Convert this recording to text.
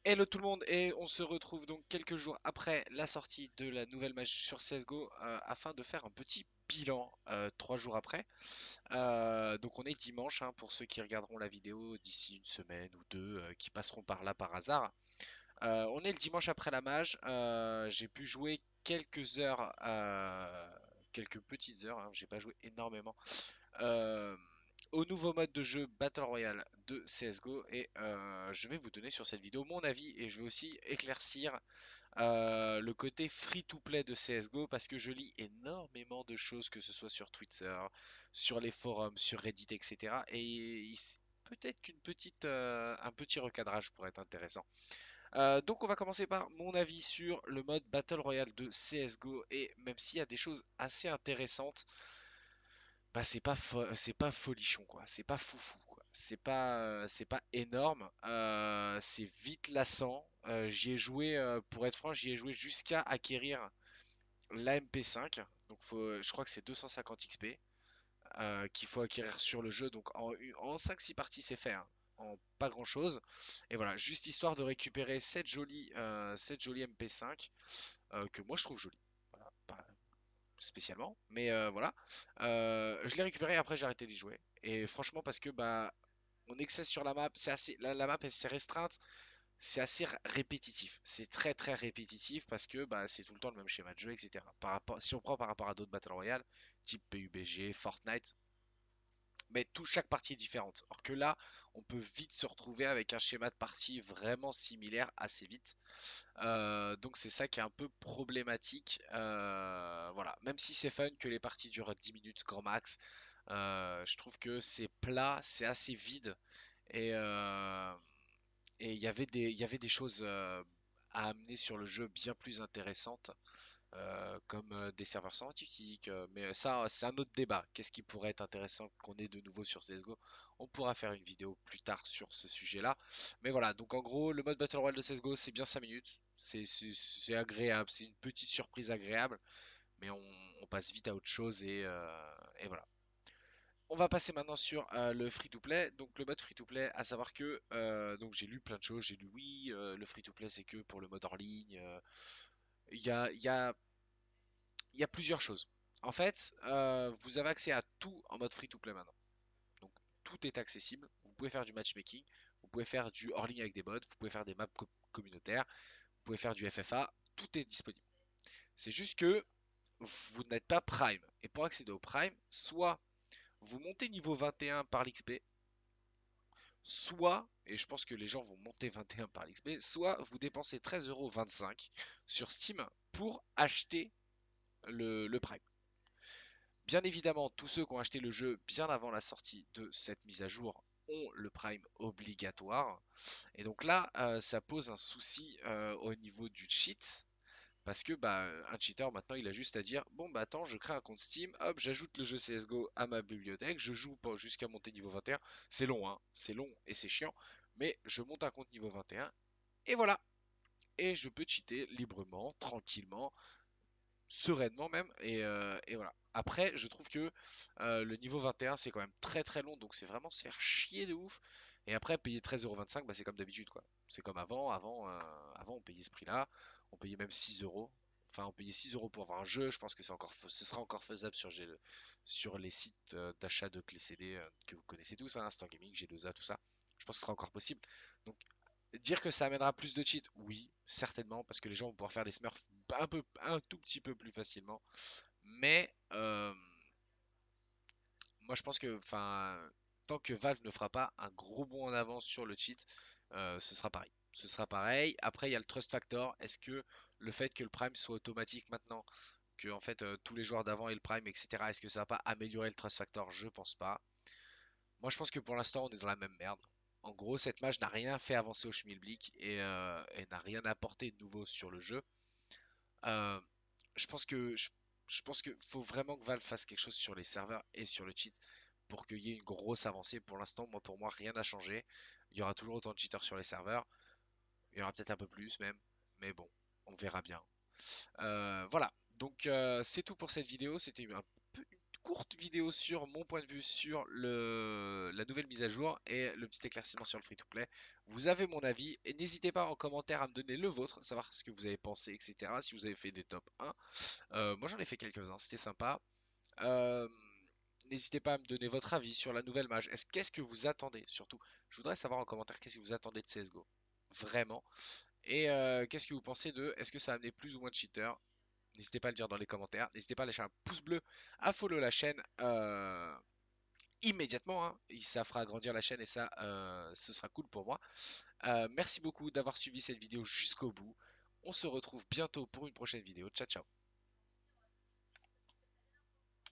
Hello tout le monde et on se retrouve donc quelques jours après la sortie de la nouvelle match sur CSGO afin de faire un petit bilan 3 jours après. Donc on est dimanche hein, pour ceux qui regarderont la vidéo d'ici une semaine ou deux qui passeront par là par hasard. On est le dimanche après la mage. J'ai pu jouer quelques heures, quelques petites heures, hein, j'ai pas joué énormément euh, au nouveau mode de jeu Battle Royale de CSGO et je vais vous donner sur cette vidéo mon avis et je vais aussi éclaircir le côté free-to-play de CSGO parce que je lis énormément de choses que ce soit sur Twitter, sur les forums, sur Reddit, etc. Et peut-être un petit recadrage pourrait être intéressant. Donc on va commencer par mon avis sur le mode Battle Royale de CSGO et même s'il y a des choses assez intéressantes, bah c'est pas folichon quoi, c'est pas foufou quoi, c'est pas énorme, c'est vite lassant. J'y ai joué, pour être franc, j'y ai joué jusqu'à acquérir l'AMP5, donc je crois que c'est 250 XP qu'il faut acquérir sur le jeu, donc en 5-6 parties c'est fait, hein, en pas grand chose. Et voilà, juste histoire de récupérer cette jolie MP5 que moi je trouve jolie. Voilà, spécialement, mais voilà. Je l'ai récupéré et après j'ai arrêté d'y jouer. Et franchement, parce que bah on excesse sur la map, la map est assez restreinte, c'est assez répétitif. C'est très très répétitif parce que bah c'est tout le temps le même schéma de jeu, etc. Si on prend par rapport à d'autres Battle Royale, type PUBG, Fortnite, mais chaque partie est différente. Alors que là, on peut vite se retrouver avec un schéma de partie vraiment similaire assez vite. Donc c'est ça qui est un peu problématique. Voilà, même si c'est fun que les parties durent 10 minutes grand max, je trouve que c'est plat, c'est assez vide et il y avait des choses à amener sur le jeu bien plus intéressantes, comme des serveurs synthétiques. Mais ça, c'est un autre débat. Qu'est-ce qui pourrait être intéressant qu'on ait de nouveau sur CSGO? On pourra faire une vidéo plus tard sur ce sujet-là. Mais voilà, donc en gros, le mode Battle Royale de CSGO, c'est bien 5 minutes. C'est agréable, c'est une petite surprise agréable, mais on passe vite à autre chose et voilà. On va passer maintenant sur le free-to-play. Donc le mode free-to-play, à savoir que donc j'ai lu plein de choses. J'ai lu oui, le free-to-play c'est que pour le mode hors ligne. Il y a, il y a il y a plusieurs choses. En fait, vous avez accès à tout en mode free-to-play maintenant. Donc tout est accessible. Vous pouvez faire du matchmaking, vous pouvez faire du hors-ligne avec des mods, vous pouvez faire des maps communautaires, vous pouvez faire du FFA, tout est disponible. C'est juste que vous n'êtes pas Prime. Et pour accéder au Prime, soit vous montez niveau 21 par l'XP, soit, et je pense que les gens vont monter 21 par l'XP, soit vous dépensez 13,25€ sur Steam pour acheter le Prime. Bien évidemment, tous ceux qui ont acheté le jeu bien avant la sortie de cette mise à jour ont le Prime obligatoire. Et donc là, ça pose un souci au niveau du cheat. Parce que bah, un cheater maintenant il a juste à dire bon bah attends je crée un compte Steam, hop j'ajoute le jeu CSGO à ma bibliothèque, je joue jusqu'à monter niveau 21. C'est long hein, c'est long et c'est chiant, mais je monte un compte niveau 21 et voilà. Et je peux cheater librement, tranquillement, sereinement même. Et voilà. Après, je trouve que le niveau 21 c'est quand même très très long, donc c'est vraiment se faire chier de ouf. Et après, payer 13,25€, bah, c'est comme d'habitude quoi. C'est comme avant, avant on payait ce prix-là, on payait même 6€. Enfin, on payait 6€ pour avoir un jeu. Je pense que ce sera encore faisable sur les sites d'achat de clés CD que vous connaissez tous, hein, Instant Gaming, G2A, tout ça. Je pense que ce sera encore possible. Donc, dire que ça amènera plus de cheats, oui, certainement, parce que les gens vont pouvoir faire des smurfs un tout petit peu plus facilement. Mais moi, je pense que, enfin, tant que Valve ne fera pas un gros bond en avant sur le cheat, ce sera pareil. Ce sera pareil. Après, il y a le trust factor. Est-ce que le fait que le prime soit automatique maintenant, que en fait tous les joueurs d'avant aient le prime, etc., est-ce que ça va pas améliorer le trust factor? Je pense pas. Moi, je pense que pour l'instant, on est dans la même merde. En gros, cette match n'a rien fait avancer au Schmilblick et n'a rien apporté de nouveau sur le jeu. Euh, je pense que je pense que faut vraiment que Valve fasse quelque chose sur les serveurs et sur le cheat pour qu'il y ait une grosse avancée. Pour l'instant, moi pour moi rien n'a changé. Il y aura toujours autant de cheaters sur les serveurs. Il y en aura peut-être un peu plus même, mais bon, on verra bien. Voilà. Donc c'est tout pour cette vidéo. C'était un peu une courte vidéo sur mon point de vue sur la nouvelle mise à jour et le petit éclaircissement sur le free-to-play. Vous avez mon avis et n'hésitez pas en commentaire à me donner le vôtre, savoir ce que vous avez pensé, etc. Si vous avez fait des top 1. Moi j'en ai fait quelques-uns, c'était sympa. Euh, N'hésitez pas à me donner votre avis sur la nouvelle mage. Qu'est-ce que vous attendez surtout? Je voudrais savoir en commentaire qu'est-ce que vous attendez de CSGO. Vraiment. Et qu'est-ce que vous pensez de est-ce que ça a amené plus ou moins de cheaters? N'hésitez pas à le dire dans les commentaires. N'hésitez pas à lâcher un pouce bleu, à follow la chaîne immédiatement, hein. Ça fera agrandir la chaîne et ça, ce sera cool pour moi. Merci beaucoup d'avoir suivi cette vidéo jusqu'au bout. On se retrouve bientôt pour une prochaine vidéo. Ciao, ciao.